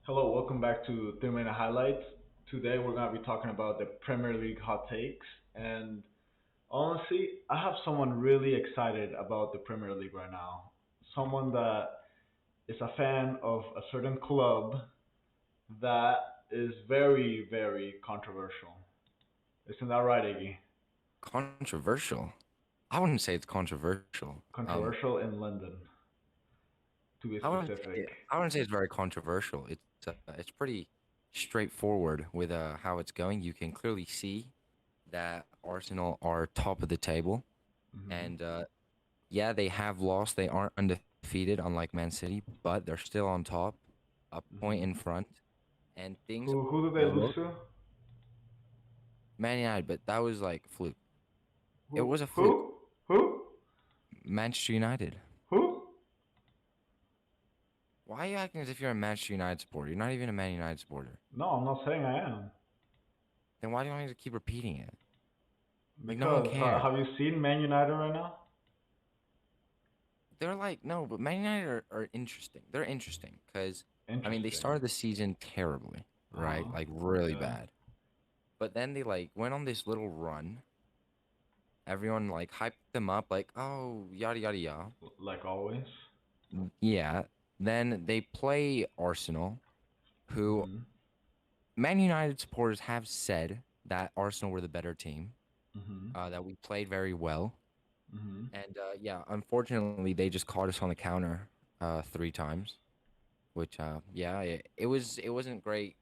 Hello, welcome back to 3 Minute Highlights. Today we're going to be talking about the Premier League hot takes. And honestly, I have someone really excited about the Premier League right now. Someone that is a fan of a certain club that is very, very controversial. Isn't that right, Iggy? Controversial. I wouldn't say it's controversial. Controversial in London, to be I wouldn't say specific. I wouldn't say it's very controversial. It's pretty straightforward with how it's going. You can clearly see that Arsenal are top of the table, Hmm. and yeah, they have lost. They aren't undefeated, unlike Man City, but they're still on top, a point Hmm. in front, and things Who do they lose look to? Man United. But that was like fluke. It was Who? a fluke. Who? Who? Manchester United. Who? Why are you acting as if you're a Manchester United supporter? You're not even a Man United supporter. No, I'm not saying I am. Then why do you want me to keep repeating it? Like no one Because cares. have you seen Man United right now? They're like no, but Man United are interesting. They're interesting because I mean they Interesting. started the season terribly, Uh right? huh. Like really Yeah. bad. But then they like went on this little run. Everyone like hyped them up, like oh yada yada yada. Like always. Yeah. Then they play Arsenal, who Mhm. Man United supporters have said that Arsenal were the better team. Mhm. That we played very well. Mhm. And yeah, unfortunately, they just caught us on the counter three times, which yeah, it wasn't great.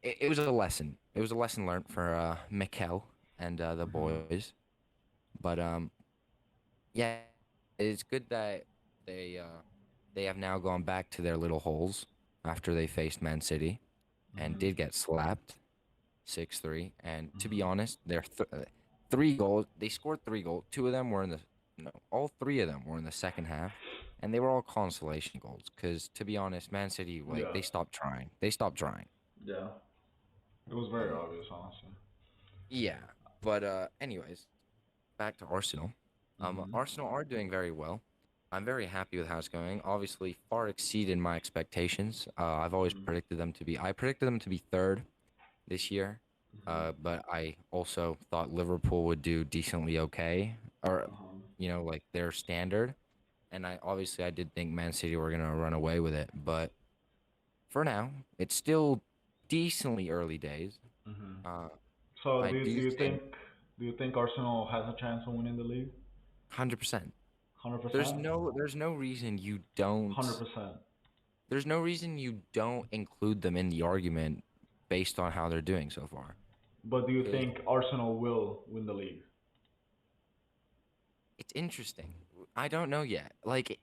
It was a lesson. It was a lesson learned for Mikel and the Mhm. boys. But yeah, it's good that they uh, they have now gone back to their little holes after they faced Man City and Mhm. did get slapped 6-3. And to be Mhm. honest, their three goals, they scored three goals. Two of them were in the, no, all three of them were in the second half. And they were all consolation goals. Because to be honest, Man City, like, Yeah. they stopped trying. They stopped trying. Yeah. It was very Um, obvious, honestly. yeah. But, anyways, back to Arsenal. Mhm. Arsenal are doing very well. I'm very happy with how it's going. Obviously, far exceeded my expectations. I've always Mhm. predicted them to be, I predicted them to be third this year. Mhm. But I also thought Liverpool would do decently okay, or Uh huh. like their standard. And I did think Man City were gonna run away with it, but for now, it's still decently early days. Mhm. Uh, So I do do you think think Arsenal has a chance of winning the league? 100%. 100%. There's no reason you don't 100%. there's no reason you don't include them in the argument based on how they're doing so far. But do you 'Cause think Arsenal will win the league? it's interesting. I don't know yet. Like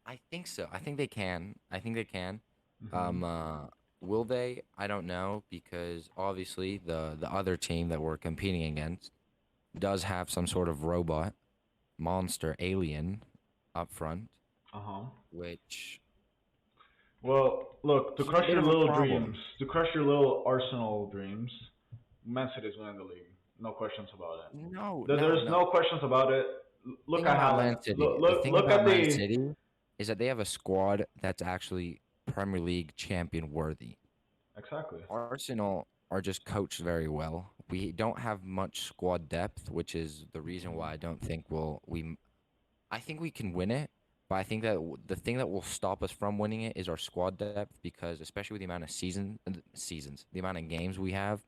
I think so. I think they can. I think they can. Um, Mhm. uh, will they? I don't know because obviously the other team that we're competing against does have some sort of robot monster alien up front, Uh huh. which Well, look, to he's a crush bit your of a little dreams, problem. to crush your little Arsenal dreams, Man City's winning the league. No questions about it. No, no, There's no. no questions about it. Look Thing at about Haaland. Man City, the thing Look about at Man the. City is that they have a squad that's actually Premier League champion worthy. Exactly. Arsenal are just coached very well. We don't have much squad depth, which is the reason why I don't think I think we can win it, but I think that the thing that will stop us from winning it is our squad depth because especially with the amount of seasons, the amount of games we have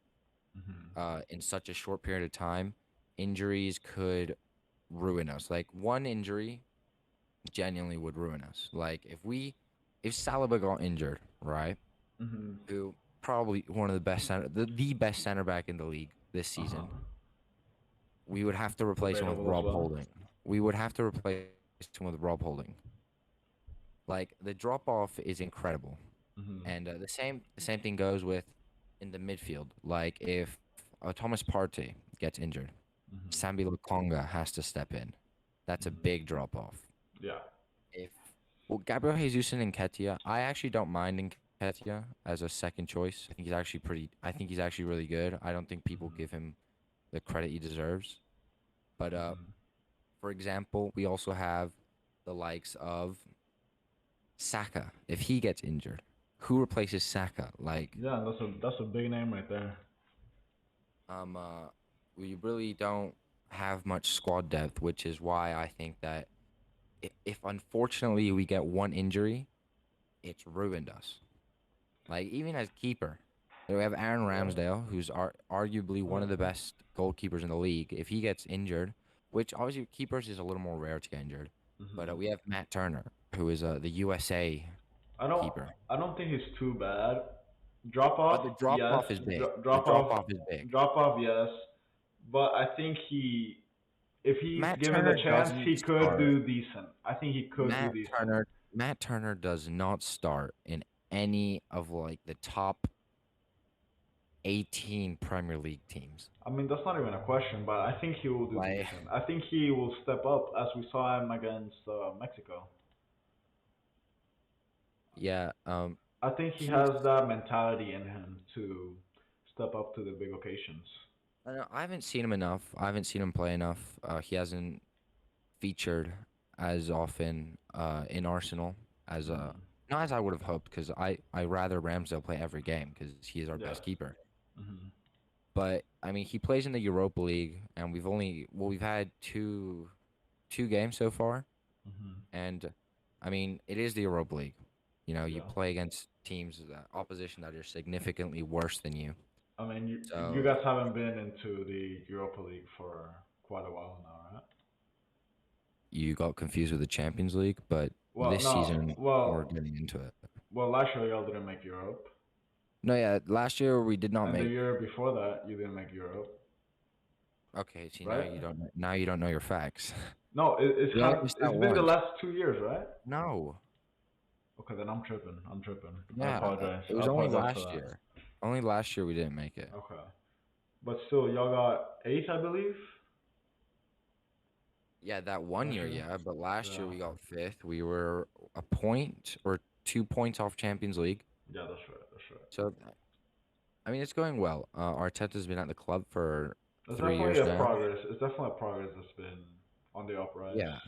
Hmm. in such a short period of time, injuries could ruin us. Like one injury genuinely would ruin us. Like if Saliba got injured, right? Hmm. Who probably one of the best the best center back in the league this Uh huh. season. We would have to replace him with Debatable as Rob well. Holding. We would have to replace him with Rob Holding. Like the drop off is incredible, Hmm. and the same thing goes with in the midfield. Like if Thomas Partey gets injured, Hmm. Sambi Lokonga has to step in. That's a Hmm. big drop off. Yeah. If well, Gabriel Jesus and Nketiah, I actually don't mind Nketiah as a second choice. I think he's actually pretty. I think he's actually really good. I don't think people Hmm. give him the credit he deserves. But Hmm. for example, we also have the likes of Saka, if he gets injured, who replaces Saka? Yeah, that's a big name right there. Um, uh, we really don't have much squad depth, which is why I think that if unfortunately we get one injury, it's ruined us. Like even as keeper, we have Aaron Yeah. Ramsdale, who's arguably one of the Yeah. best goalkeepers in the league. If he gets injured, which obviously keepers is a little more rare to get injured, but Hmm. we have Matt Turner, who is the USA I don't keeper. I don't think he's too bad. Drop off, But the drop yes. off is big. The Drop drop off, off is big. yes. But I think if he's Matt given the Turner chance, doesn't he could start. do decent. I think he could do Matt decent. Turner Matt Turner does not start in any of like the top 18 Premier League teams. I mean, that's not even a question, but I think he will do Like decent. I think he will step up as we saw him against Mexico. yeah, I think he he's has that mentality in him to step up to the big occasions. I haven't seen him enough. I haven't seen him play enough. He hasn't featured as often in Arsenal as Hmm. not as I would have hoped because I rather Ramsdale play every game because he is our Yeah. best keeper. Hmm. But I mean, he plays in the Europa League, and we've had two games so far, Hmm. and I mean, it is the Europa League. You know, you Yeah. play against teams that opposition that are significantly worse than you. I mean, you So guys haven't been into the Europa League for quite a while now, right? you got confused with the Champions League, but Well, this no. season we're getting into it. Last year y'all didn't make Europe, No, yeah, last year we did not and the make. year before that you didn't make Europe, Okay, see right? now you don't know your facts. No, We only missed it's out been the once. last 2 years, right? No, Okay, then I'm tripping. I'm tripping. I yeah, apologize. it I was only apologize for last that. year. Only last year we didn't make it. Okay, but still, y'all got eighth, I believe, Yeah, that one last year, year. yeah, but last year Yeah, we got fifth. We were a point or 2 points off Champions League. yeah, that's right. That's right. So, I mean, it's going well. Arteta's been at the club for It's three definitely years a now. progress. It's definitely a progress that's been on the uprise. Yeah,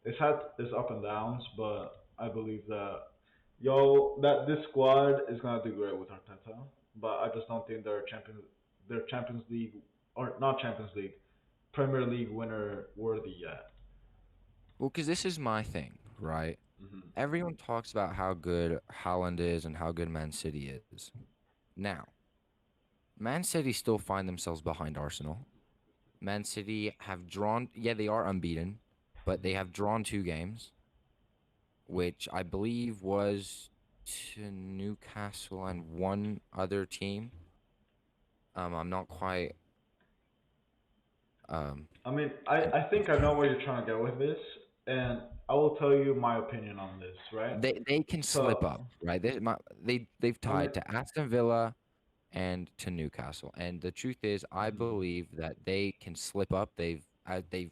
It's had its up and downs, but I believe that this squad is gonna do great with Arteta. But I just don't think they're Champions League or not Champions League, Premier League winner worthy yet. well, because this is my thing, right? Hmm. Everyone talks about how good Haaland is and how good Man City is. Now, Man City still find themselves behind Arsenal. Man City have drawn, yeah, they are unbeaten, but they have drawn 2 games, which I believe was to Newcastle and one other team. I'm not quite. Um, I mean, and I think I know where you're trying to get with this, and I will tell you my opinion on this, right? they can slip So, up, right? They've I mean, tied to Aston Villa and to Newcastle. And the truth is, I mhm, believe that they can slip up. They've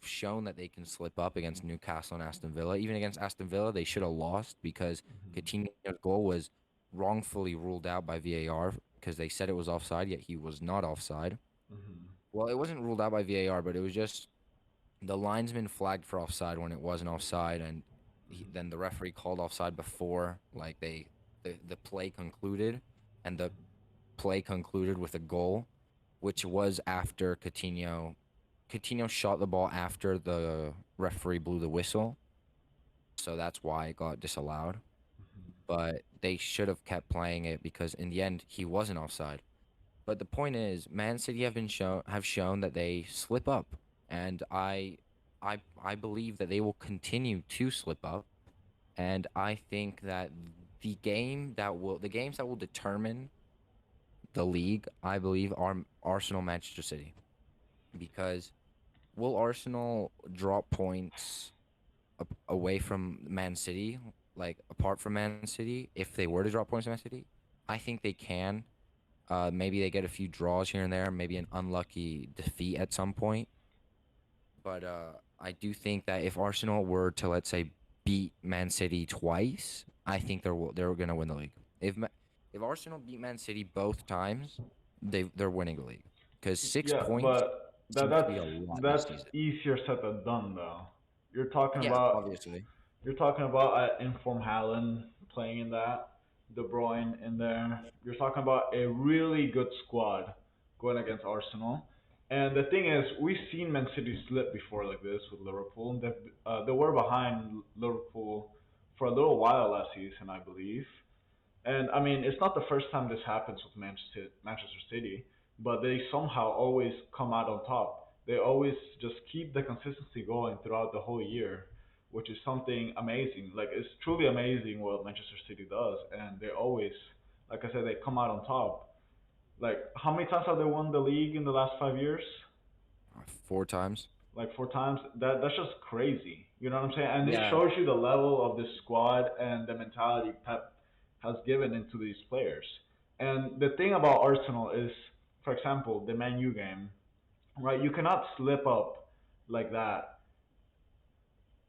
shown that they can slip up against Newcastle and Aston Villa. Even against Aston Villa, they should have lost because mhm, Coutinho's goal was wrongfully ruled out by VAR because they said it was offside, yet he was not offside. mhm, Well, it wasn't ruled out by VAR, but it was just the linesman flagged for offside when it wasn't offside, and then the referee called offside before the play concluded, and the play concluded with a goal, which was after Coutinho. Coutinho shot the ball after the referee blew the whistle, so that's why it got disallowed. mhm, But they should have kept playing it because in the end he wasn't offside. But the point is, Man City have shown that they slip up, and I believe that they will continue to slip up, and I think that the games that will determine the league, I believe, are Arsenal Manchester City. Because will Arsenal drop points away from Man City, like apart from Man City, if they were to drop points to Man City? I think they can. Maybe they get a few draws here and there, maybe an unlucky defeat at some point. But I do think that if Arsenal were to, let's say, beat Man City twice, I think they're gonna win the league. If Arsenal beat Man City both times, they're winning the league because six yeah, points but seems to be a lot this that's season. easier said than done, though. You're talking Yeah, about obviously. You're talking about Inform Haaland playing in that, De Bruyne in there. You're talking about a really good squad going against Arsenal. And the thing is, we've seen Man City slip before like this with Liverpool. They were behind Liverpool for a little while last season, I believe. And I mean, it's not the first time this happens with Manchester City, but they somehow always come out on top. They always just keep the consistency going throughout the whole year, which is something amazing. Like it's truly amazing what Manchester City does, and they always, like I said, they come out on top. Like how many times have they won the league in the last 5 years? 4 times. Like 4 times. That's just crazy. You know what I'm saying? And it Yeah. shows you the level of this squad and the mentality Pep has given into these players. And the thing about Arsenal is, for example, the Man U game, right? You cannot slip up like that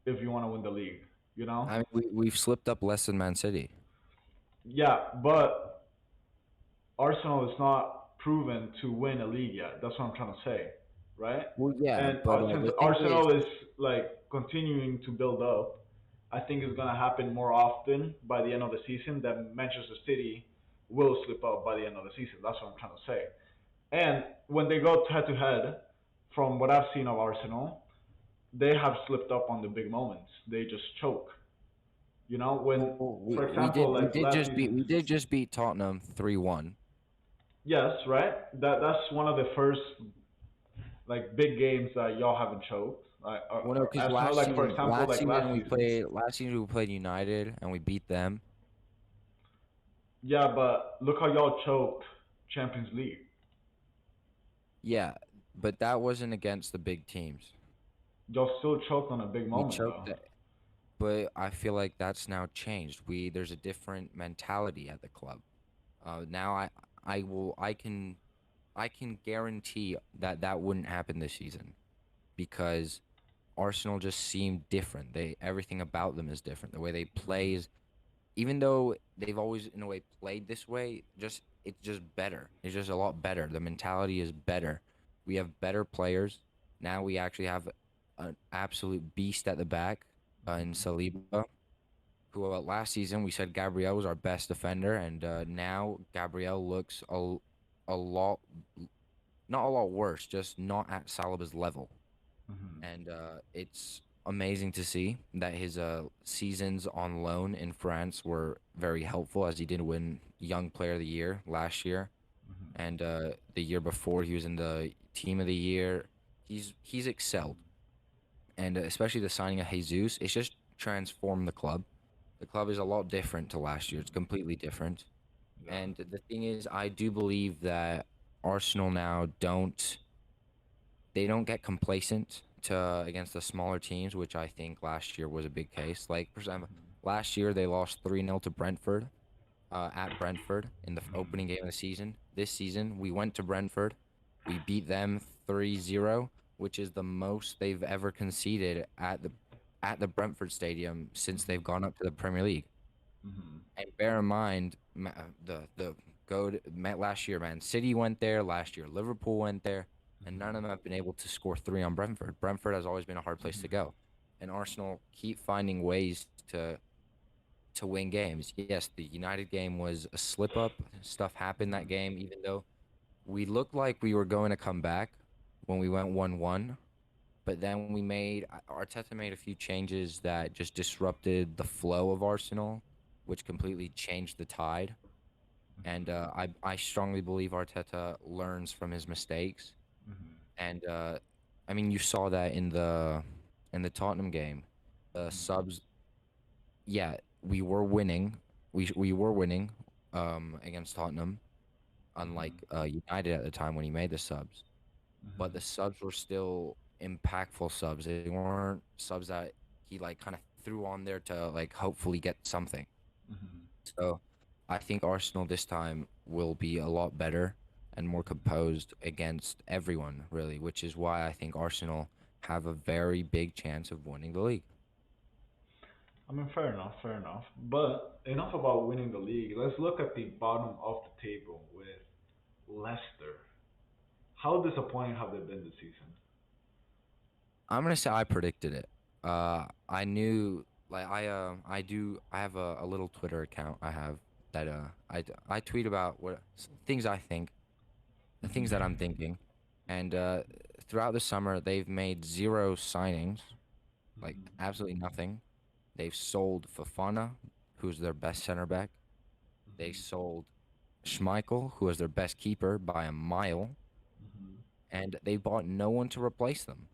if you want to win the league. You know? I mean, we've slipped up less than Man City. Yeah, but Arsenal is not proven to win a league yet. That's what I'm trying to say, right? Well, yeah, And but since the thing is, Arsenal is like continuing to build up, I think it's gonna happen more often by the end of the season than Manchester City will slip up by the end of the season. That's what I'm trying to say. And when they go head to head, from what I've seen of Arsenal, they have slipped up on the big moments. They just choke. You know, when, well, for example, like last we season, did just beat Tottenham 3-1. yes, right. That's one of the first like big games that y'all haven't choked. Well, no, because As for like for example like last season. last season we played United and we beat them. Yeah, but look how y'all choked Champions League. Yeah, but that wasn't against the big teams. Y'all still choked on a big We moment choked though. that, but I feel like that's now changed. There's a different mentality at the club. Now I can guarantee that that wouldn't happen this season because Arsenal just seem different. Everything about them is different. The way they play is, even though they've always in a way played this way, just it's just better. It's just a lot better. The mentality is better. We have better players. Now we actually have an absolute beast at the back in Hmm. Saliba, who last season we said Gabriel was our best defender, and now Gabriel looks a lot, not a lot worse, just not at Saliba's level. Hmm. And it's amazing to see that his seasons on loan in France were very helpful, as he did win Young Player of the Year last year, Hmm. and the year before he was in the Team of the Year. He's excelled, and especially the signing of Jesus, it's just transformed the club. The club is a lot different to last year. It's completely different. Yeah. And the thing is, I do believe that Arsenal now don't get complacent to against the smaller teams, which I think last year was a big case. Like for example, Hmm. last year they lost 3-0 to Brentford, at Brentford in the Hmm. opening game of the season. This season we went to Brentford, we beat them 3-0, which is the most they've ever conceded at the Brentford Stadium since they've gone up to the Premier League. Hmm. And bear in mind, the met last year, man. City went there last year. Liverpool went there, and none of them have been able to score three on Brentford. Brentford has always been a hard place to Hmm. go, and Arsenal keep finding ways to win games. Yes, the United game was a slip up. Stuff happened that Hmm. game, even though we looked like we were going to come back when we went 1-1. But then Arteta made a few changes that just disrupted the flow of Arsenal, which completely changed the tide. And I strongly believe Arteta learns from his mistakes. Hmm. And I mean, you saw that in the Tottenham game. The Hmm. subs, yeah, we were winning. We were winning against Tottenham, unlike Hmm. United at the time when he made the subs. But the Hmm. subs were still impactful subs. They weren't subs that he like kind of threw on there to like hopefully get something. Hmm. So I think Arsenal this time will be a lot better and more composed against everyone, really, which is why I think Arsenal have a very big chance of winning the league. I mean, fair enough, fair enough. But enough about winning the league. Let's look at the bottom of the table with Leicester. How disappointing have they been this season? I'm gonna say I predicted it. I knew like I have a little Twitter account I have that I tweet about things I think, the things that I'm thinking, and throughout the summer they've made zero signings, like absolutely nothing. They've sold Fafana, who's their best center back. They sold Schmeichel, who is their best keeper by a mile, and they bought no one to replace them.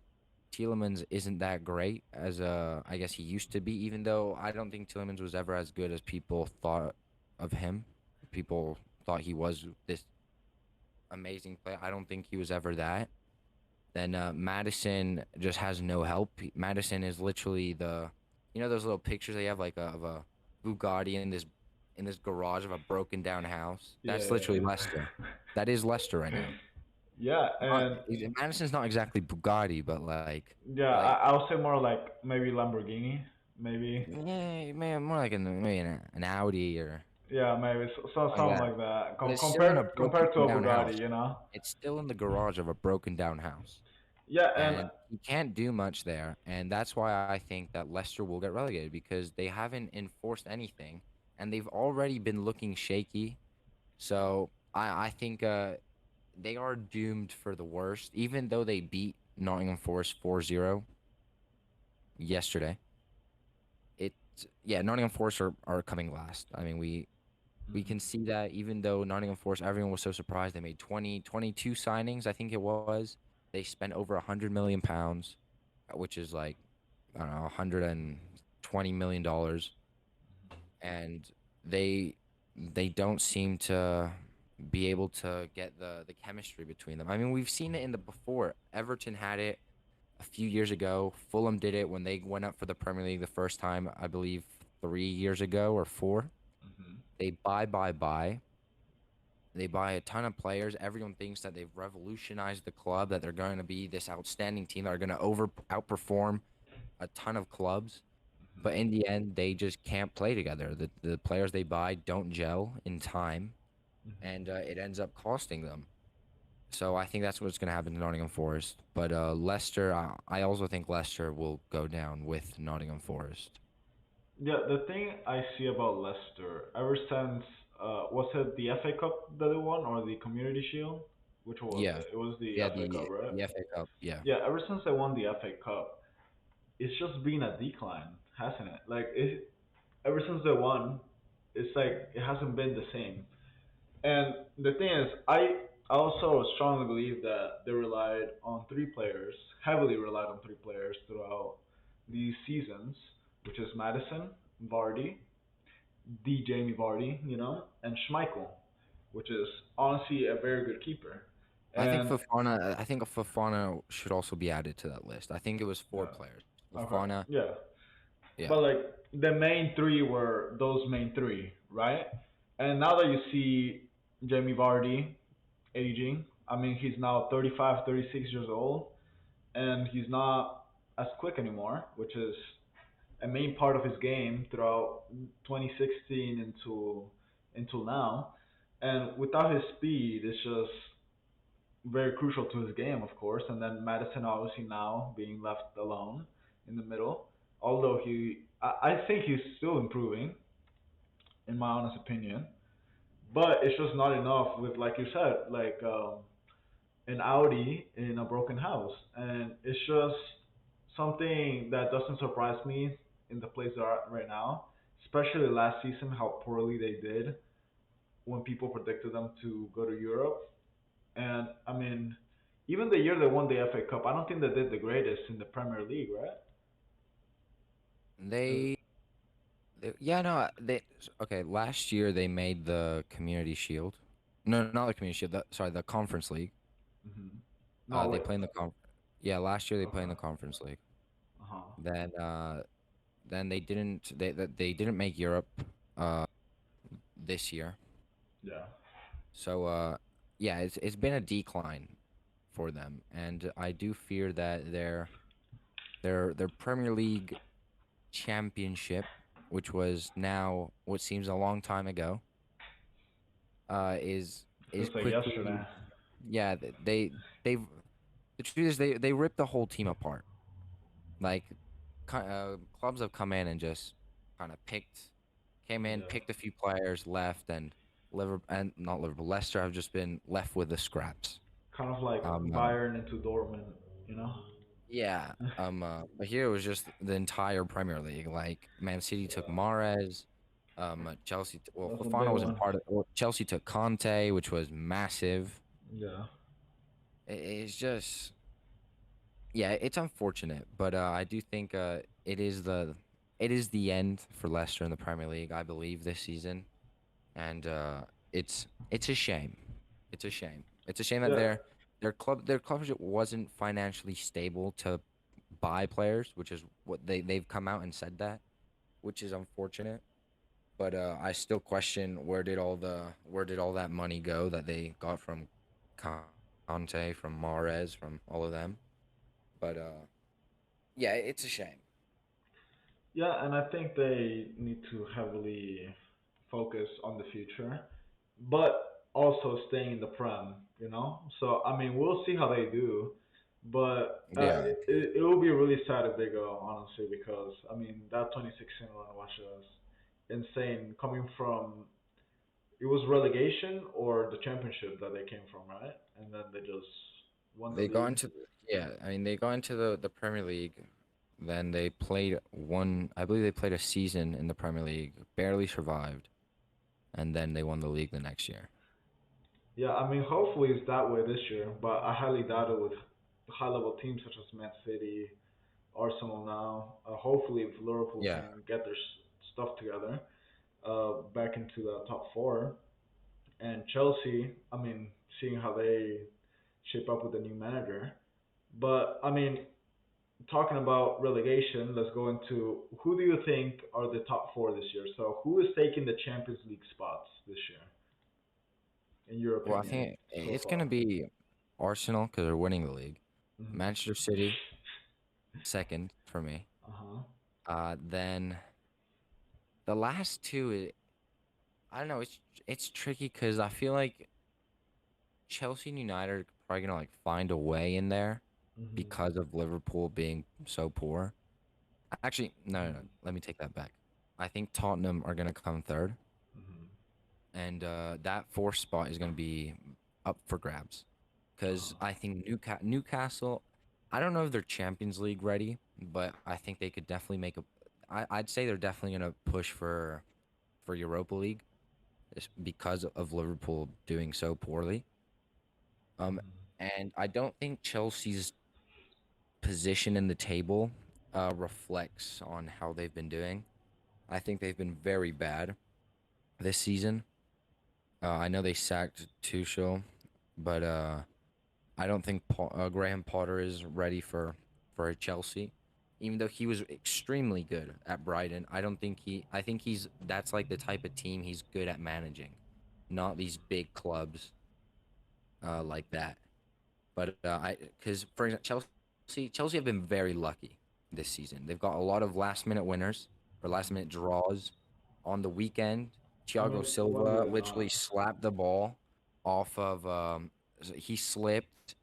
Tielemans isn't that great as I guess he used to be, even though I don't think Tielemans was ever as good as people thought of him. People thought he was this amazing player. I don't think he was ever that. Then Madison just has no help. Madison is literally those little pictures they have like of a Bugatti in this garage of a broken down house. Yeah, That's yeah, literally yeah. Leicester. That is Leicester right now. Yeah, Not, and Madison's not exactly Bugatti, but yeah, like I'll say more like maybe Lamborghini, maybe. yeah, man, more like maybe an Audi or Yeah, maybe like something that. like that. But it's still in a Compared to broken a down Bugatti, house. you know. It's still in the garage of a broken down house. Yeah, and And he can't do much there. And that's why I think that Leicester will get relegated because they haven't enforced anything and they've already been looking shaky. So I think they are doomed for the worst, even though they beat Nottingham Forest 4-0 yesterday. It yeah, Nottingham Forest are coming last. I mean, we can see that even though Nottingham Forest, everyone was so surprised. They made 22 signings, I think it was. They spent over 100 million pounds, which is like, I don't know, $120 million, and they they don't seem to be able to get the chemistry between them. I mean, we've seen it in the before. Everton had it a few years ago. Fulham did it when they went up for the Premier League the first time, I believe 3 years ago or four. They buy. They buy a ton of players. Everyone thinks that they've revolutionized the club, that they're going to be this outstanding team that are going to outperform a ton of clubs. But in the end, they just can't play together. The players they buy don't gel in time, and it ends up costing them. So I think that's what's going to happen to Nottingham Forest. But Leicester, I also think Leicester will go down with Nottingham Forest. yeah, the thing I see about Leicester ever since was it the FA Cup that they won or the Community Shield? Which one was Yeah, it? It was the yeah, FA Cup, right? the FA Cup. Yeah, Yeah, ever since they won the FA Cup, it's just been a decline, hasn't it? Ever since they won, it's like it hasn't been the same. And the thing is, I also strongly believe that they relied on three players, heavily relied on three players throughout these seasons, which is Madison, Vardy, the Jamie Vardy, and Schmeichel, which is honestly a very good keeper. And I think Fafana should also be added to that list. I think it was four yeah, players. okay, Fafana, yeah, yeah. but like the main three were those main three, right? And now that you see Jamie Vardy aging, I mean he's now 35, 36 years old, and he's not as quick anymore, which is a main part of his game throughout 2016 until now. And without his speed, it's just very crucial to his game, of course. And then Madison obviously now being left alone in the middle, although I think he's still improving, in my honest opinion. But it's just not enough with, like you said, an Audi in a broken house, and it's just something that doesn't surprise me in the place they're at right now. Especially last season, how poorly they did when people predicted them to go to Europe. And I mean, even the year they won the FA Cup, I don't think they did the greatest in the Premier League, right? Uh, They, yeah, no, okay. Last year they made the Community Shield. No, not the Community Shield. Sorry, the Conference League. mhm. No, They wait. play in the Yeah, last year they played in Okay. the Conference League. Uh huh. Then, they didn't make Europe, uh, this year. Yeah. So, yeah, it's been a decline for them, and I do fear that their Premier League championship, which was now what seems a long time ago, is Feels like yesterday. quickly. Yeah, they've the truth is they ripped the whole team apart. Like clubs have come in and just kind of came in, Yeah. picked a few players, left, and Liverpool and not Liverpool, Leicester have just been left with the scraps. Kind of like Um, uh, Bayern into Dortmund, you know? yeah. But here it was just the entire Premier League. Like Man City took Yeah. Mahrez. Chelsea. Well, That's a big Fofana wasn't one. part of. Well, Chelsea took Conte, which was massive. Yeah. It's just, yeah, it's unfortunate, but I do think it is the end for Leicester in the Premier League. I believe this season, and it's a shame. It's a shame. It's a shame that Yeah. their club wasn't financially stable to buy players, which is what they've come out and said that, which is unfortunate. But I still question where did all that money go that they got from Conte, from Mahrez, from all of them. But yeah, it's a shame. Yeah, and I think they need to heavily focus on the future, but also staying in the Prem, you know? So, I mean, we'll see how they do, but Yeah, it will be really sad if they go, honestly, because, I mean, that 2016 run was just insane coming from, it was relegation or the championship that they came from, right? And then they just won the they got league. into yeah. I mean, they got into the Premier League. Then they played one. I believe they played a season in the Premier League, barely survived, and then they won the league the next year. Yeah, I mean, hopefully it's that way this year, but I highly doubt it with high level teams such as Man City, Arsenal now. Hopefully, if Liverpool Yeah. can get their stuff together, back into the top four, and Chelsea, I mean, seeing how they shape up with the new manager. But I mean, talking about relegation, let's go into who do you think are the top four this year? So who is taking the Champions League spots this year, in your Well, I opinion, think so it's far? gonna be Arsenal because they're winning the league. Hmm. Manchester City second for me. Uh huh. Then the last two, I don't know. It's tricky because I feel like Chelsea and United are probably gonna like find a way in there Hmm. because of Liverpool being so poor. Actually, no, no, no. Hmm. Let me take that back. I think Tottenham are gonna come third, Hmm. and that fourth spot is gonna be up for grabs. Because Uh-huh. I think Newcastle, I don't know if they're Champions League ready, but I think they could definitely make a. I'd say they're definitely gonna push for Europa League, because of Liverpool doing so poorly. Um, Hmm. and I don't think Chelsea's position in the table reflects on how they've been doing. I think they've been very bad this season. I know they sacked Tuchel, but I don't think Graham Potter is ready for a Chelsea. Even though he was extremely good at Brighton, I don't think he. I think he's that's like the type of team he's good at managing, not these big clubs like that. But I because for example, Chelsea have been very lucky this season. They've got a lot of last minute winners or last minute draws. On the weekend, I Thiago mean, when do Silva they literally not? slapped the ball off of he slipped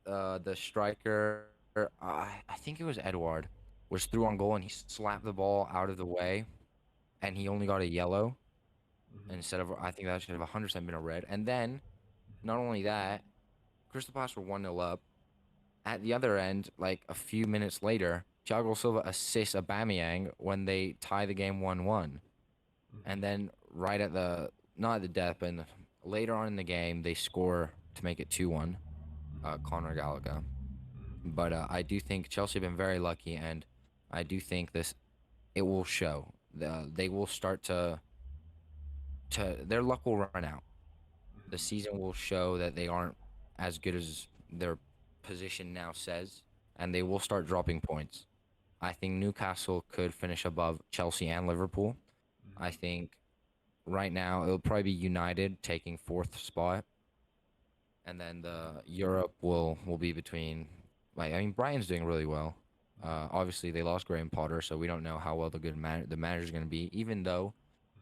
the striker I think it was Edward was through on goal and he slapped the ball out of the way and he only got a yellow Hmm. instead of I think that should have 100% been a red. And then not only that, Crystal Palace were 1-0 up. At the other end, like a few minutes later, Thiago Silva assists Aubameyang when they tie the game 1-1. And Hmm. then right at the not at the death, but later on in the game, they score to make it 2-1. Conor Gallagher. But I do think Chelsea have been very lucky, and I do think this it will show. They will start to their luck will run out. The season will show that they aren't as good as their position now says, and they will start dropping points. I think Newcastle could finish above Chelsea and Liverpool. I Hmm. think right now it'll probably be United taking fourth spot, and then the Europe will be between. Like I mean, Brighton's doing really well. Obviously, they lost Graham Potter, so we don't know how well the manager's going to be. Even though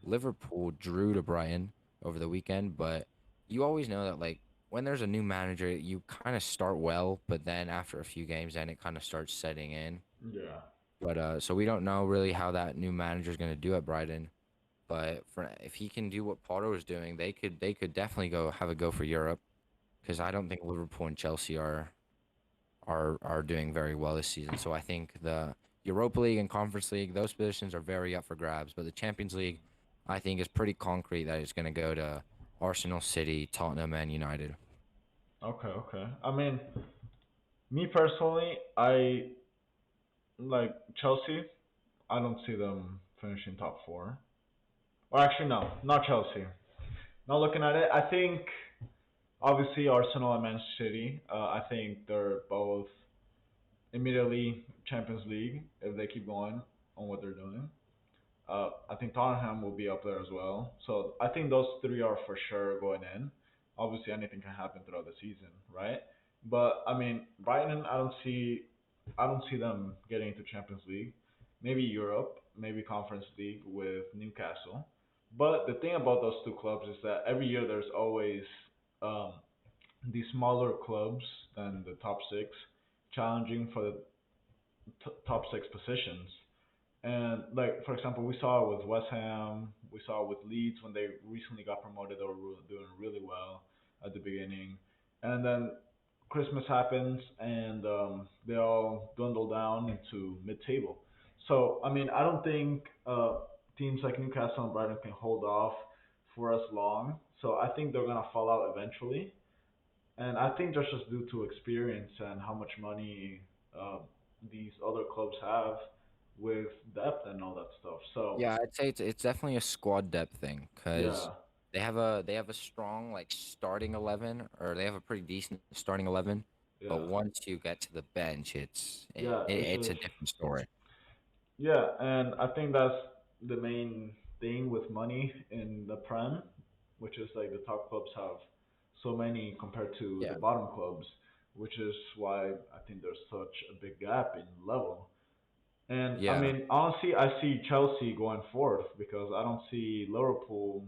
Liverpool drew to Brighton over the weekend, but you always know that like when there's a new manager, you kind of start well, but then after a few games, then it kind of starts setting in. Yeah. But so we don't know really how that new manager is going to do at Brighton. But for if he can do what Potter was doing, they could definitely go have a go for Europe because I don't think Liverpool and Chelsea are doing very well this season. So I think the Europa League and Conference League, those positions are very up for grabs. But the Champions League, I think, is pretty concrete that it's going to go to Arsenal, City, Tottenham, and United. Okay, okay. I mean, me personally, I like Chelsea. I don't see them finishing top four. Or actually, no, not Chelsea. Not looking at it. I think obviously Arsenal and Man City. I think they're both immediately Champions League if they keep going on what they're doing. I think Tottenham will be up there as well. So I think those three are for sure going in. Obviously, anything can happen throughout the season, right? But I mean, Brighton, I don't see them getting into Champions League. Maybe Europe, maybe Conference League with Newcastle. But the thing about those two clubs is that every year there's always um, these smaller clubs than the top six challenging for the top six positions. And like for example, we saw it with West Ham, we saw it with Leeds when they recently got promoted. They were doing really well at the beginning, and then Christmas happens and they all dwindle down into mid-table. So I mean, I don't think teams like Newcastle and Brighton can hold off for as long. So I think they're gonna fall out eventually, and I think that's just due to experience and how much money uh, these other clubs have with depth and all that stuff. So Yeah, I'd say it's definitely a squad depth thing because yeah, they have a strong like starting 11 or they have a pretty decent starting 11, but yeah, once you get to the bench, yeah. It's it's a just different story. yeah, and I think that's the main thing with money in the Prem, which is like the top clubs have so many compared to the Yeah, bottom clubs, which is why I think there's such a big gap in level. And I yeah. mean, honestly, I see Chelsea going fourth because I don't see Liverpool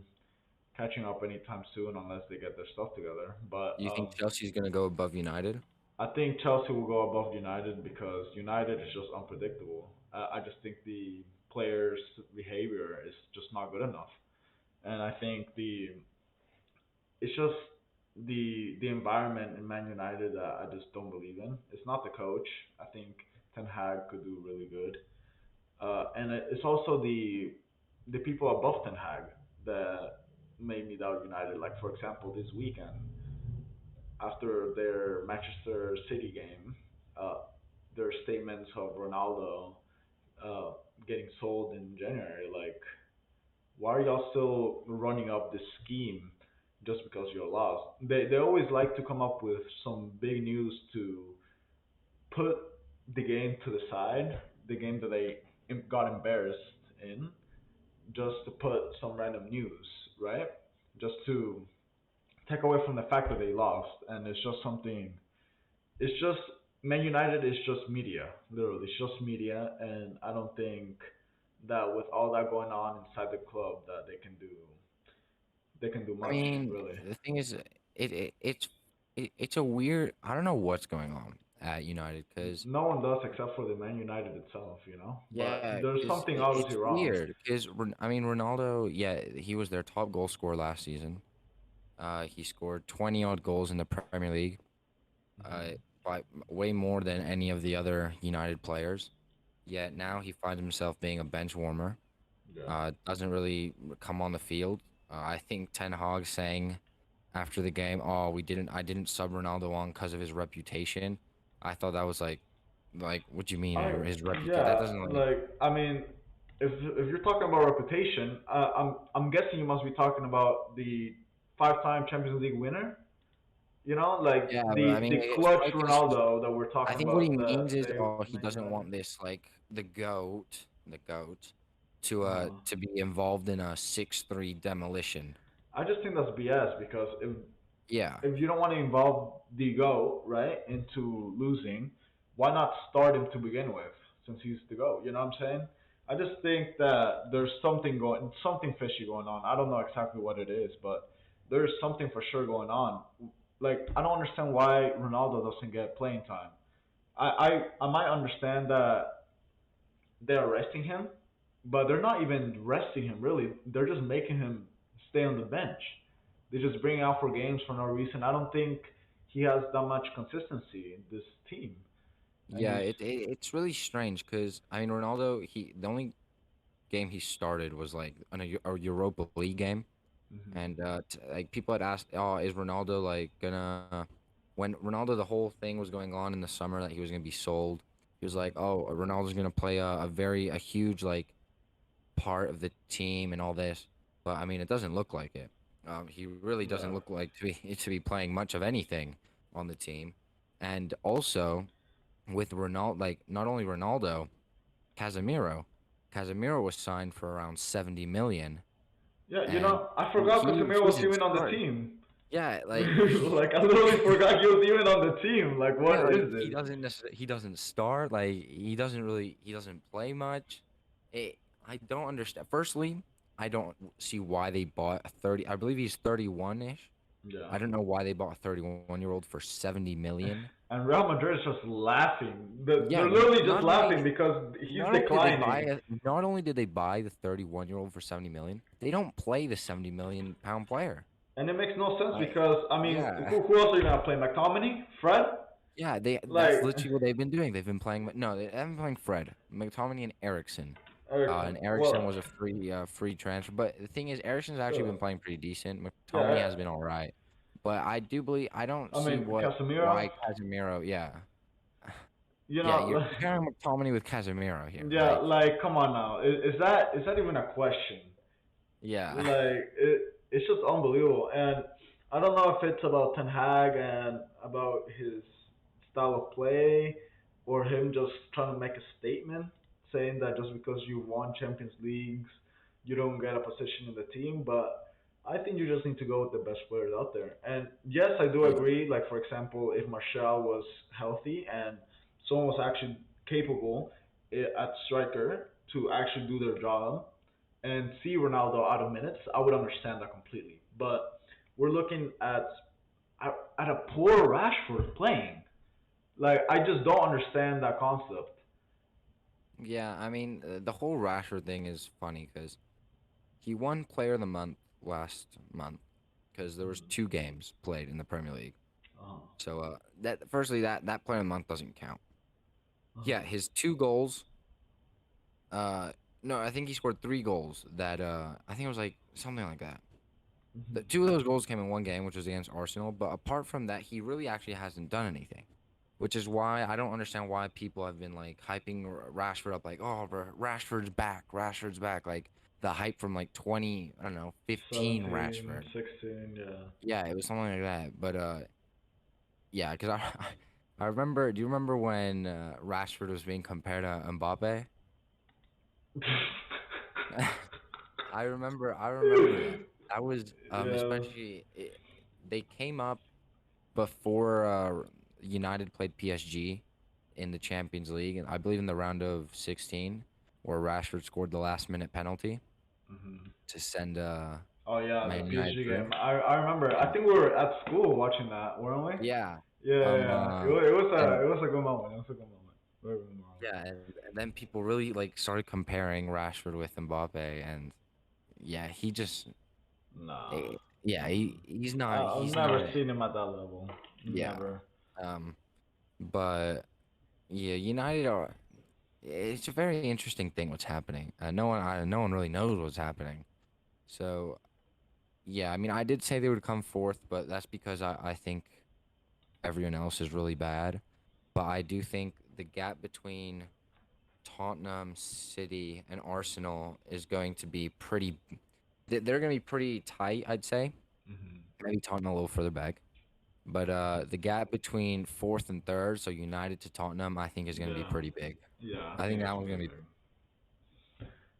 catching up anytime soon unless they get their stuff together. But Do you think Chelsea's gonna go above United? I think Chelsea will go above United because United is just unpredictable. I just think the players' behavior is just not good enough, and I think it's just the environment in Man United that I just don't believe in. It's not the coach. I think Ten Hag could do really good, and it's also the people above Ten Hag that made me doubt United. Like for example, this weekend after their Manchester City game, uh, their statements of Ronaldo uh, getting sold in January. Like, why are y'all still running up this scheme just because you're lost? They always like to come up with some big news to put the game to the side, the game that they got embarrassed in, just to put some random news, right? Just to take away from the fact that they lost, and it's just something. It's just Man United is just media, literally. It's just media, and I don't think that with all that going on inside the club that they can do I much mean, really. the thing is, it's a weird. I don't know what's going on at United because No one does except for the Man United itself, you know. But yeah, there's because something it's obviously wrong. weird because I mean Ronaldo, yeah, he was their top goal scorer last season. He scored 20 odd goals in the Premier League, uh, Hmm. by way more than any of the other United players. Yet now he finds himself being a bench warmer. Yeah. Doesn't really come on the field. I think Ten Hag saying after the game, "Oh, I didn't sub Ronaldo on because of his reputation." I thought that was like, what do you mean I his reputation? That yeah, doesn't like, like I mean, if you're talking about reputation, I'm guessing you must be talking about the five-time Champions League winner. You know, like yeah, but I mean, the clutch strikers. Ronaldo that we're I talking think what he about means that is, saved oh, he Man doesn't United. want this like the goat, Uh, to be involved in a 6-3 demolition. I just think that's BS because Yeah, if you don't want to involve the GOAT, right, into losing, why not start him to begin with since he's the GOAT? You know what I'm saying? I just think that there's something fishy going on. I don't know exactly what it is, but there's something for sure going on. Like I don't understand why Ronaldo doesn't get playing time. I might understand that they're resting him, but they're not even resting him really. They're just making him stay on the bench. They just bring him out for games for no reason. I don't think he has that much consistency in this team, and Yeah, it's really strange because I mean Ronaldo, the only game he started was like a Europa League game, hmm and like people had asked, "Oh, is Ronaldo like gonna?" When Ronaldo, the whole thing was going on in the summer that he was gonna be sold, he was like, "Oh, Ronaldo's gonna play a huge like part of the team and all this." But I mean, it doesn't look like it. He really doesn't yeah, look like to be to be playing much of anything on the team, and also with Ronaldo, like not only Ronaldo, Casemiro. Casemiro was signed for around 70 million, yeah. and I forgot Casemiro he's was in even on the start. team. Yeah, like Like I literally forgot he was even on the team. Like yeah, what like is this? he doesn't start. Like he doesn't play much. It, I don't understand. Firstly, I don't see why they bought a 30. I believe he's 31 ish. Yeah. I don't know why they bought a 31-year-old for 70 million. And Real Madrid is just laughing. Yeah, They're literally just not laughing only because he's not only did they buy declining. not only did they buy the 31-year-old for 70 million, they don't play the 70 million pound player. And it makes no sense Like, because I mean, yeah, who else are you gonna play? McTominay, Fred? yeah, Like, that's literally what they've been doing. They've been playing no, they haven't been playing Fred, McTominay, and Eriksson. And Eriksson well, was a free transfer. But the thing is, Eriksson's actually been still, playing pretty decent. McTominay yeah. has been all right. But I do believe I don't I see mean, why Casemiro. Casemiro, yeah. You Yeah, know, you're comparing McTominay with Casemiro here. yeah. Like, come on now. Is that even a question? Yeah. Like, it's just unbelievable. And I don't know if it's about Ten Hag and about his style of play, or him just trying to make a statement, saying that just because you won Champions Leagues, you don't get a position in the team. But I think you just need to go with the best players out there. And yes, I do Yeah. agree. Like for example, if Martial was healthy and someone was actually capable at striker to actually do their job, and see Ronaldo out of minutes, I would understand that completely. But we're looking at a poor Rashford playing. Like I just don't understand that concept. Yeah, I mean, the whole Rashford thing is funny because he won Player of the Month last month because there was Mhm. 2 games played in the Premier League. Uh-huh. So that firstly that Player of the Month doesn't count. Yeah, Uh-huh. his 2 goals. Uh, no, I think he scored 3 goals. That I think it was like something like that. Mhm. The 2 of those goals came in one game, which was against Arsenal. But apart from that, he really actually hasn't done anything. Which is why I don't understand why people have been like hyping Rashford up, like, oh, Rashford's back, Rashford's back, like the hype from like 20, I don't know, 15 17, Rashford. 16, yeah. Yeah, it was something like that. But yeah, because I remember. Do you remember when Rashford was being compared to Mbappe? I remember that. That was Yeah. especially they came up before United played PSG in the Champions League, and I believe in the round of 16, where Rashford scored the last minute penalty hmm to send Oh yeah, the Man United PSG through. game. I remember. I Yeah, think we were at school watching that, weren't we? yeah. Yeah, yeah, yeah. And It was a good moment. It was a good moment. Very memorable. yeah, and then people really like started comparing Rashford with Mbappe, and yeah, he just Nah. yeah, I've he's never not it. seen him at that level. Yeah. Never. Um, but yeah, United are. It's a very interesting thing what's happening. No one really knows what's happening. So yeah, I mean, I did say they would come fourth, but that's because I think everyone else is really bad. But I do think the gap between Tottenham, City, and Arsenal is going to be pretty. They're going to be pretty tight, I'd say. hmm Maybe Tottenham a little further back. But the gap between fourth and third, so United to Tottenham, I think is going to be Yeah. pretty big. Yeah, I I think think it's that one's pretty going to be. big.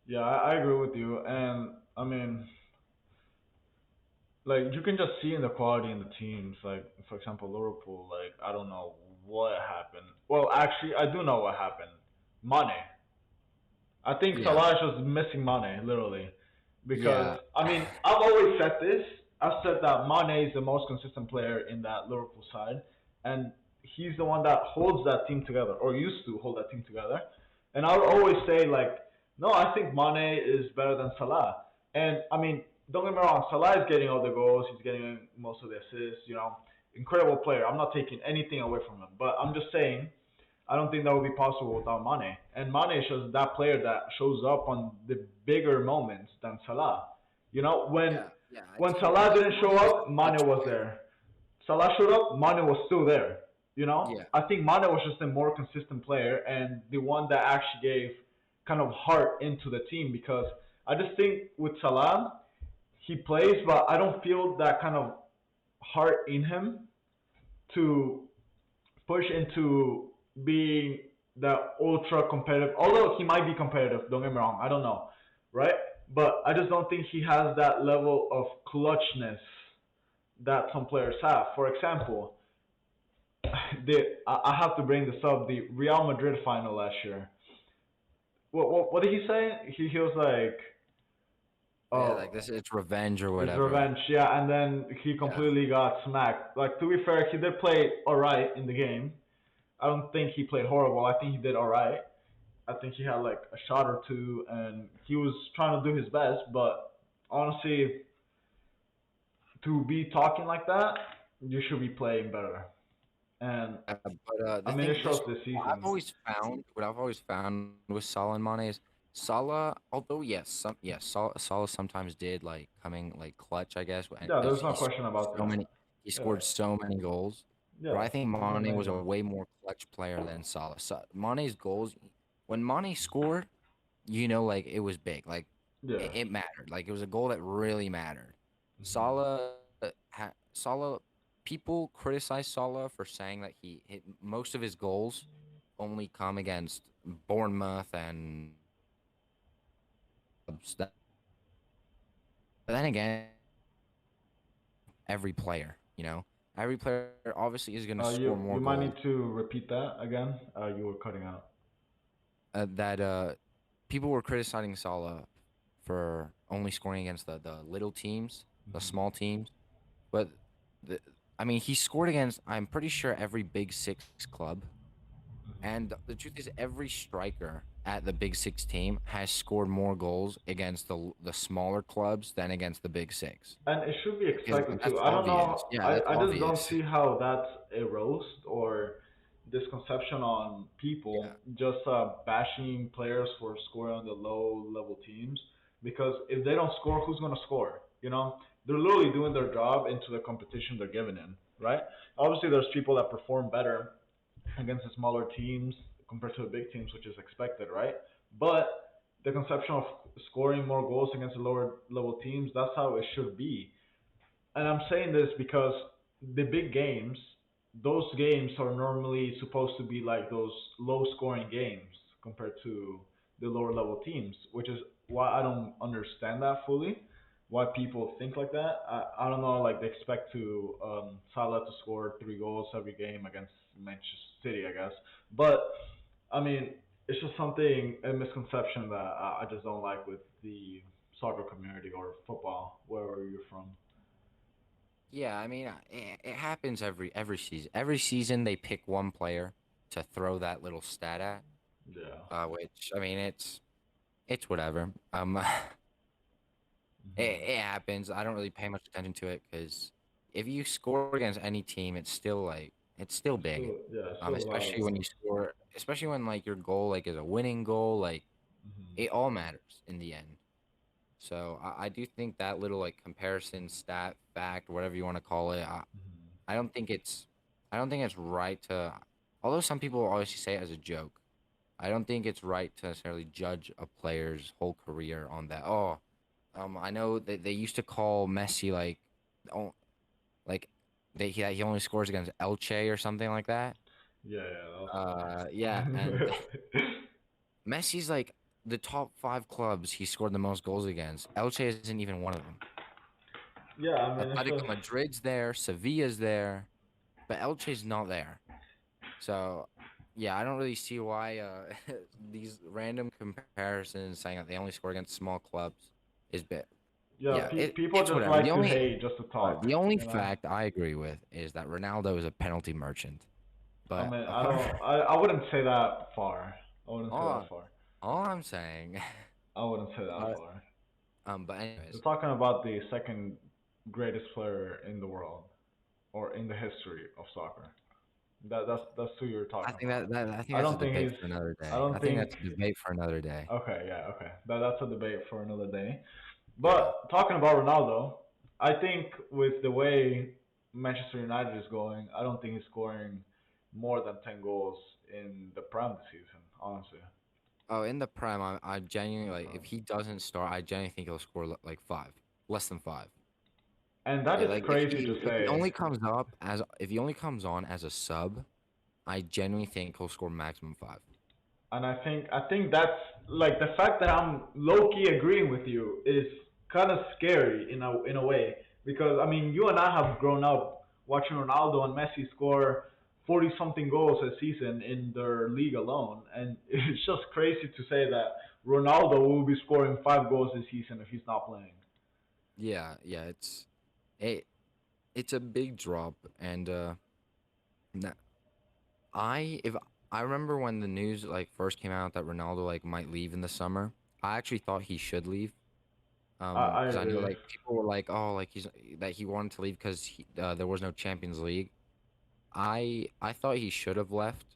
Yeah, I agree with you. And I mean, like you can just see in the quality in the teams. Like for example, Liverpool. Like I don't know what happened. Well, actually, I do know what happened. Money. I think Yeah, Salah is just missing Mane, literally. Because, yeah, I mean, I've always said this. I've said that Mane is the most consistent player in that Liverpool side. And he's the one that holds that team together, or used to hold that team together. And I would always say like, no, I think Mane is better than Salah. And I mean, don't get me wrong, Salah is getting all the goals, he's getting most of the assists. Incredible player. I'm not taking anything away from him, but I'm just saying I don't think that would be possible without Mane. And Mane is just that player that shows up on the bigger moments than Salah. When Yeah, I'd when say Salah didn't show Mane is up, a clutch Mane was player. there. Salah showed up, Mane was still there. Yeah, I think Mane was just a more consistent player and the one that actually gave kind of heart into the team because I just think with Salah, he plays, but I don't feel that kind of heart in him to push into being the ultra competitive. Although he might be competitive, don't get me wrong, I don't know, right? But I just don't think he has that level of clutchness that some players have. For example, I have to bring this up. The Real Madrid final last year. What did he say? He was like, yeah, like oh, this, it's revenge or it's whatever. revenge, yeah. And then he Yeah, completely got smacked. Like to be fair, he did play all right in the game. I don't think he played horrible. I think he did all right. I think he had like a shot or two, and he was trying to do his best. But honestly, to be talking like that, you should be playing better. And but I the mean, it thing, shows this this I've season. always found, what I've always found with Salah and Mane is Salah, although yes, Salah sometimes did like coming like clutch, I guess, Yeah, because there's no question about that. he Yeah, scored so many goals. But yeah, I think he's Mane was a amazing. way more clutch player than Salah. Mane's goals, when Mane scored, like it was big, like Yeah. it mattered, like it was a goal that really mattered. Hmm. Salah, people criticize Salah for saying that he hit most of his goals only come against Bournemouth and clubs that. But then again, every player obviously is going to You score more you might goals. need to repeat that again. You were cutting out. That people were criticizing Salah for only scoring against the little teams, the small Hmm. teams. But the, I mean, he scored against, I'm pretty sure, every Big Six club. And the truth is, every striker at the Big Six team has scored more goals against the smaller clubs than against the Big Six. And it should be Because expected that's to. I don't obvious. know. Yeah, I, that's I just don't obvious. see how that's a roast or this conception on Yeah. people just bashing players for scoring on the low level teams. Because if they don't score, who's going to score? They're literally doing their job into the competition they're given in, right? Obviously, there's people that perform better against the smaller teams compared to the big teams, which is expected, right? But the conception of scoring more goals against the lower level teams, that's how it should be. And I'm saying this because the big games, those games are normally supposed to be like those low scoring games compared to the lower level teams, which is why I don't understand that fully. Why people think like that. I don't know, like they expect Salah to score 3 goals every game against Manchester City, I guess. But I mean, it's just a misconception that I just don't like with the soccer community or football, wherever you're from. Yeah, I mean, it happens every season. Every season they pick one player to throw that little stat at, Yeah. which I mean, it's whatever. Hmm. It happens. I don't really pay much attention to it because if you score against any team, it's still big. Yeah, still a lot of. Especially when you score, especially when like your goal like is a winning goal, like Hmm. it all matters in the end. So I do think that little like comparison, stat, fact, whatever you want to call it, Hmm. I don't think it's, I don't think it's right to, although some people obviously say it as a joke, I don't think it's right to necessarily judge a player's whole career on that. Oh, I know that they used to call Messi oh, like he only scores against Elche or something like that. Yeah, yeah, Yeah, and that's. Messi's like the top five clubs he scored the most goals against. Elche isn't even one of them. Yeah, I mean it's Atletico just. Madrid's there, Sevilla's there, but Elche's not there. So, yeah, I don't really see why these random comparisons saying that they only score against small clubs is bit. Yeah, Yeah, people it's just whatever. like to hate just to talk. The only fact I agree with is that Ronaldo is a penalty merchant. I But mean, I apart don't. I wouldn't say that far. I wouldn't say that All far. all I'm saying, I wouldn't say that but far. but You're anyways, talking about the second greatest player in the world or in the history of soccer. That's who you're talking about. I think I that's a don't think debate he's. for another I day. I don't think think. that's a debate for another day. Okay, yeah, okay. That's a debate for another day. Yeah. But talking about Ronaldo, I think with the way Manchester United is going, I don't think he's scoring more than 10 goals in the Prem this season, honestly. Oh, in the prem, I In genuinely the like Prem. if he doesn't start, I genuinely think he'll score like five, less than five. And that is Like crazy to if he say. only comes up as if he only comes on as a sub, I genuinely think he'll score maximum five. And I think that's like the fact that I'm low key agreeing with you is kind of scary in a way because I mean you and I have grown up watching Ronaldo and Messi score 40 something goals a season in their league alone, and it's just crazy to say that Ronaldo will be scoring 5 goals this season if he's not playing. Yeah, yeah, it it's a big drop, and na- if I remember when the news like first came out that Ronaldo like might leave in the summer, I actually thought he should leave. I Because I know agree. like people were like, oh, like he wanted to leave because there was no Champions League. I thought he should have left.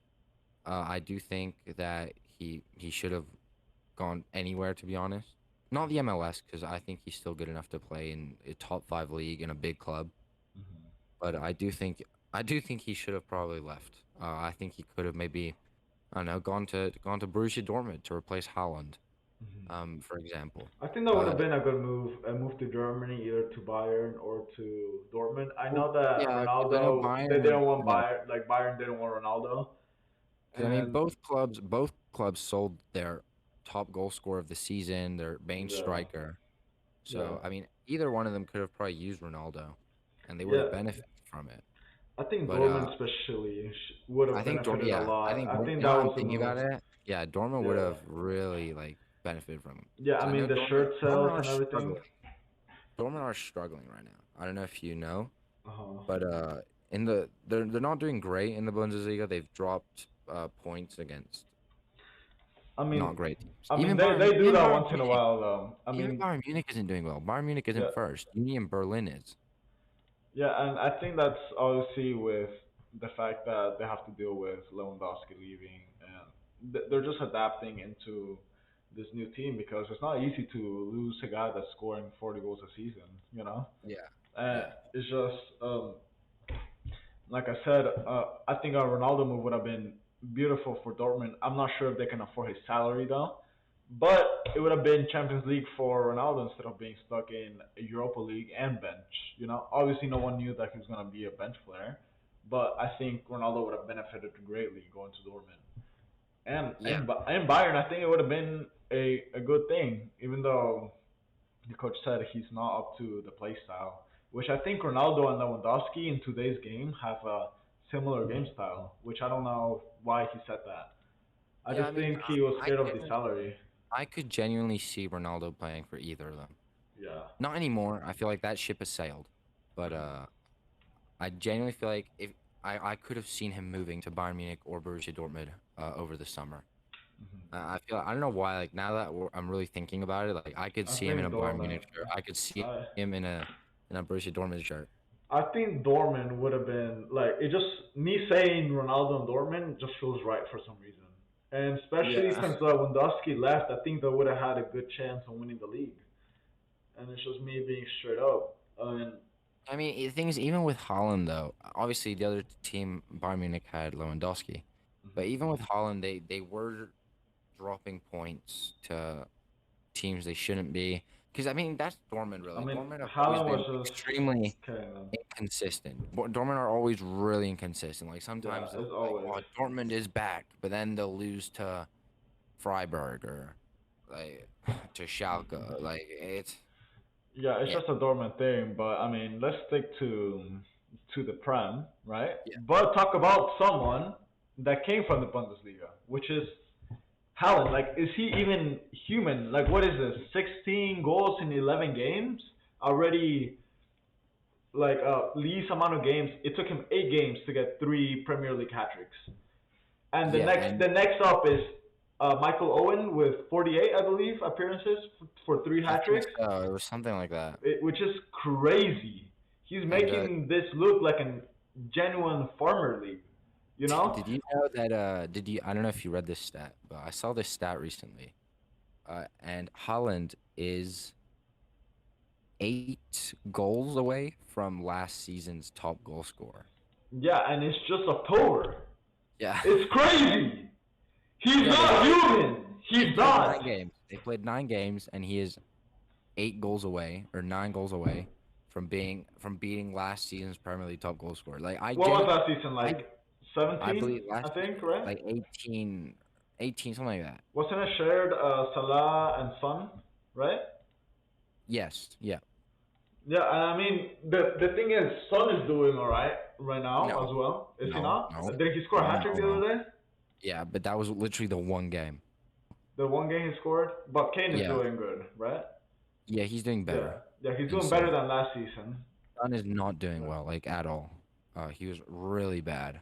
I do think that he should have gone anywhere, to be honest. Not the MLS, because I think he's still good enough to play in a top 5 league in a big club. Hmm. But I do think he should have probably left. I think he could have maybe I don't know gone to Borussia Dortmund to replace Haaland, Hmm. for example. I think that would have But been a good move, a move to Germany, either to Bayern or to Dortmund. I well, know that yeah, because I know Ronaldo, they Bayern. didn't want Yeah, Bayern, like Bayern didn't want Ronaldo, because I mean and both clubs sold their top goal scorer of the season, their main yeah, striker. yeah, So I mean, either one of them could have probably used Ronaldo, and they would yeah. have benefited from it. I think But Dortmund especially would have benefited a I lot. think I Dortmund. think You know, that I'm was the thinking move. about it. Yeah, Dortmund would Yeah, have really like benefited from it yeah. because I I know mean the Dortmund. shirt Dortmund sales are and everything. struggling. Dortmund are struggling right now. I don't know if you know, Uh-huh. but they're not doing great in the Bundesliga. They've dropped points against I mean, not great teams. I mean they do that once in a while though. I Even mean, Bayern Munich isn't doing well. Bayern Munich yeah, isn't first. Union Berlin is. yeah, and I think that's obviously with the fact that they have to deal with Lewandowski leaving, and they're just adapting into this new team because it's not easy to lose a guy that's scoring 40 goals a season, you know. Yeah, And yeah, it's just like I said, I think a Ronaldo move would have been beautiful for Dortmund. I'm not sure if they can afford his salary though, but it would have been Champions League for Ronaldo instead of being stuck in Europa League and bench. You know, obviously no one knew that he was gonna be a bench player, but I think Ronaldo would have benefited greatly going to Dortmund. And yeah, and Bayern, I think it would have been a good thing, even though the coach said he's not up to the play style, which I think Ronaldo and Lewandowski in today's game have a similar game style, which I don't know why he said that. I yeah. just I mean, think he was I scared of the can. salary. I could genuinely see Ronaldo playing for either of them. Yeah. Not anymore. I feel like that ship has sailed. But I genuinely feel like if I could have seen him moving to Bayern Munich or Borussia Dortmund over the summer. Hmm. I feel I don't know why. Like now that I'm really thinking about it, like I could I see him in think a Bayern Dortmund. Munich shirt. I could see I him in a Borussia Dortmund shirt. I think Dortmund would have been like it. Just me saying Ronaldo and Dortmund just feels right for some reason, and especially Yeah. since Lewandowski left, I think they would have had a good chance of winning the league. And it's just me being straight up. And I mean, things even with Holland though. Obviously, the other team, Bayern Munich, had Lewandowski, but mhm. even with Holland, they were dropping points to teams they shouldn't be. Because I mean, that's Dortmund I really. mean, Dortmund have always Haaland been was extremely just okay, man. inconsistent. Dortmund are always really inconsistent. Like Yeah, sometimes they'll as be like, always. "Oh, Dortmund is back," but then they'll lose to Freiburg or like to Schalke. Like it's Yeah, it's yeah, just a Dortmund thing, but I mean, let's stick to the Prem, right? yeah, But talk about someone that came from the Bundesliga, which is Haaland. Like, is he even human? Like, what is this? 16 goals in 11 games already. Like, least amount of games. It took him 8 games to get 3 Premier League hat tricks. And the yeah, next and the next up is Michael Owen with 48, I believe, appearances for three I hat think tricks, so. It was something like that. which is crazy. He's And making this look like a genuine farmer league. You know? did you know that? Did you? I don't know if you read this stat, but I saw this stat recently. And Holland is 8 goals away from last season's top goal scorer. Yeah, and it's just October. Yeah. It's crazy. He's Yeah, not human. they He's played not. 9 games. They played 9 games, and he is 8 goals away or 9 goals away from beating last season's Premier League top goal scorer. Like What was that season I like? I 17, believe I last think, season, right? like 18, something like that. Wasn't it shared Salah and Son, right? Yes, yeah. Yeah, and I mean the thing is, Son is doing all right now No, as well. Is he no, not? no, Did he score a hat trick the no. other day? Yeah, but that was literally the one game. The one game he scored, but Kane is Yeah, doing good, right? yeah, he's doing Yeah, better. yeah, he's And doing so better than last season. Son is not doing Yeah. well, like at all. He was really bad.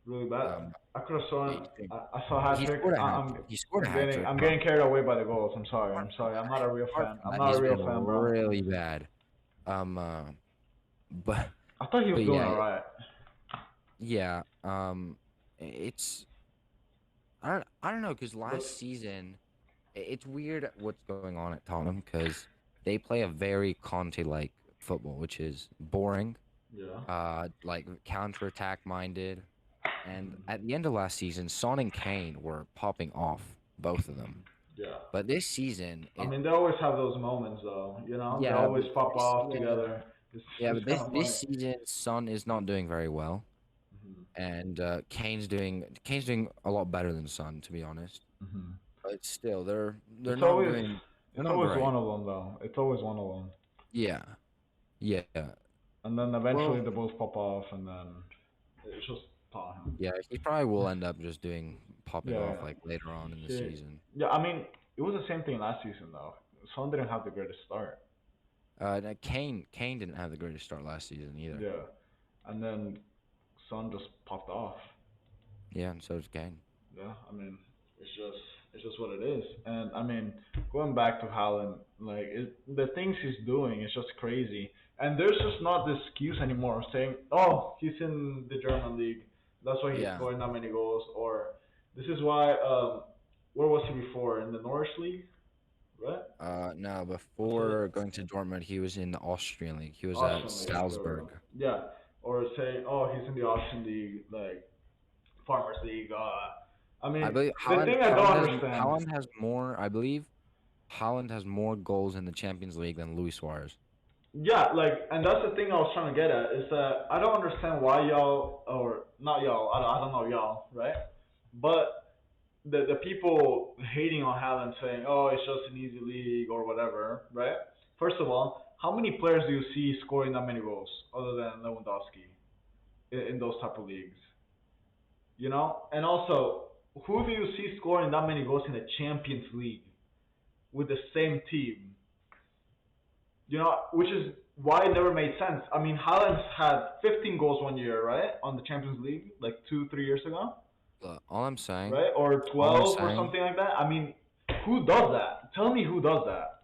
Really bad. Um, I could have saw yeah, him. I saw a hat he trick. scored a hat. He scored a hat trick. I'm But getting carried away by the goals. I'm sorry. I'm sorry. I'm not a real apart fan. from I'm that, not he's a real been fan, bro. really bad. Um, uh, but I thought he was but doing yeah, all right. yeah. It's I don't know because But last season it's weird what's going on at Tottenham because they play a very Conte-like football, which is boring, yeah. like counter-attack minded. And at the end of last season, Son and Kane were popping off, both of them. Yeah. But this season, I mean, they always have those moments, though. You know, they yeah, always pop off yeah, together. yeah, It's but kind of this funny. season, Son is not doing very well, Hmm. and Kane's doing a lot better than Son, to be honest. Hmm. But still, they're It's not always doing they're it's not always great. one of them, though. It's always one of them. Yeah, yeah. And then eventually Well, they both pop off, and then it's just Tottenham. yeah, he probably will end up just doing popping Yeah, off yeah. like later on in the He, season. yeah. I mean, it was the same thing last season, though. Son didn't have the greatest start. No, Kane didn't have the greatest start last season either. Yeah. And then Son just popped off. Yeah, and so does Kane. Yeah, I mean, it's just what it is. And I mean, going back to Haaland, like the things he's doing is just crazy. And there's just not this excuse anymore saying, "Oh, he's in the German league, that's why he's Yeah. scoring that many goals," or "This is why." Where was he before? In the Norwich league, right? No, So before going to Dortmund, he was in the Austrian league. He was at Austrian league, there we Salzburg. go. Yeah, or say, "Oh, he's in the Austrian league, like Farmers League." I I mean, believe the thing I don't understand. Haaland has more. I believe Haaland has more goals in the Champions League than Luis Suarez. Yeah, like, and that's the thing I was trying to get at is that I don't understand why y'all, or not y'all, I don't know y'all, right? But the people hating on Haaland saying, "Oh, it's just an easy league" or whatever, right? First of all, how many players do you see scoring that many goals other than Lewandowski in those type of leagues? You know, and also, who do you see scoring that many goals in the Champions League with the same team? You know, which is why it never made sense. I mean, Haaland had 15 goals one year, right, on the Champions League, like 2, 3 years ago, All I'm saying, right, or all I'm 12 or saying, something like that. I mean, who does that? Tell me who does that,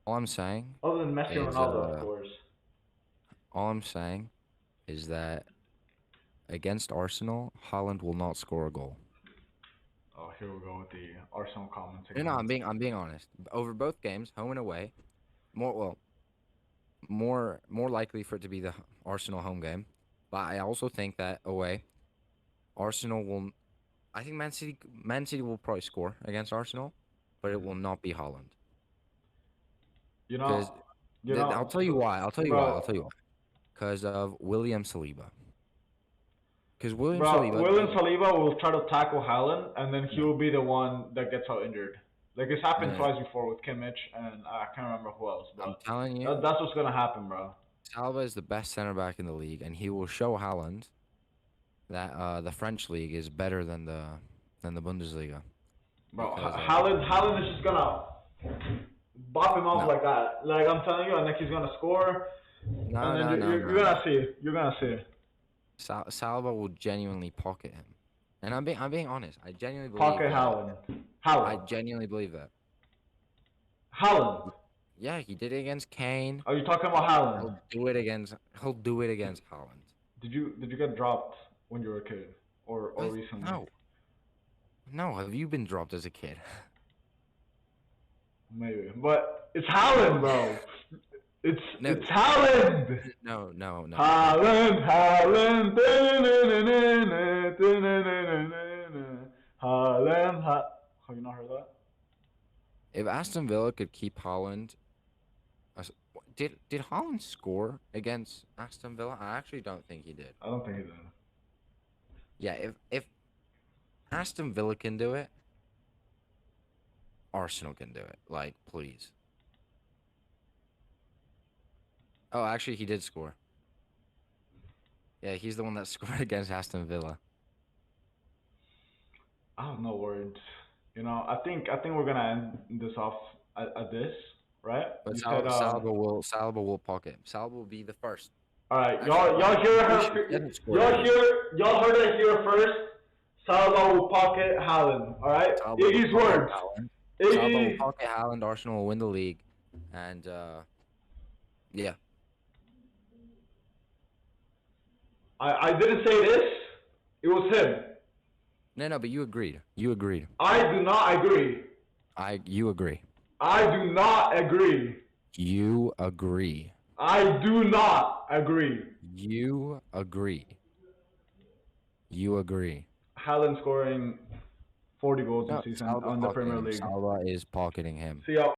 all I'm saying other than Messi and is, Ronaldo, of course. all I'm saying is that against Arsenal, Haaland will not score a goal. Oh, here we go with the Arsenal comments No, again. I'm being honest. Over both games, home and away, more likely for it to be the Arsenal home game. But I also think that away, Arsenal will. I think Man City will probably score against Arsenal, but it will not be Haaland. You Because know, you know, I'll tell you why. I'll tell you why. bro, I'll tell you why. Because of William Saliba. Because William bro, Saliba William doesn't. Saliba will try to tackle Haaland, and then he No, will be the one that gets out injured. Like it's happened no. twice before with Kimmich, and I can't remember who else, I'm but telling you, that's what's gonna happen, bro. Salva is the best center back in the league, and he will show Haaland that the French league is better than the Bundesliga. Bro, Because Haaland is just gonna bop him off no, like that. Like I'm telling you, and then he's gonna score, no, and then no, no, you're no. gonna see. You're gonna see. Salva will genuinely pocket him. And I'm being honest. I genuinely believe Pocket that. Haaland. I Haaland. genuinely believe that. Haaland. Yeah, he did it against Kane. Are you talking about Haaland? He'll do it against Holland. Did you get dropped when you were a kid or What? recently? No. No, have you been dropped as a kid? Maybe, but it's Haaland, bro. It's No, it's Haaland. no. Haaland, Haaland. Haaland. Have you not heard that? If Aston Villa could keep Holland, did Holland score against Aston Villa? I actually don't think he did. I don't think he did. Yeah, if Aston Villa can do it, Arsenal can do it. Like, please. Oh, actually, he did score. Yeah, he's the one that scored against Aston Villa. I have no words. I think we're gonna end this off at this, right? But You said Saliba will pocket. Saliba will be the first. all right, Actually, y'all hear Grealish her. didn't score against. Y'all heard it here first. Salah will pocket Haaland. All right, Saliba will Iggy's pocket words. Haaland. Saliba will Iggy, pocket Haaland. Arsenal will win the league, and yeah. I didn't say this. It was him. No, but you agreed. You agreed. I do not agree. You agree. I do not agree. You agree. I do not agree. You agree. You agree. Haaland scoring 40 goals No, this season Saliba on the pocketing Premier him. League. Saliba is pocketing him. See y'all.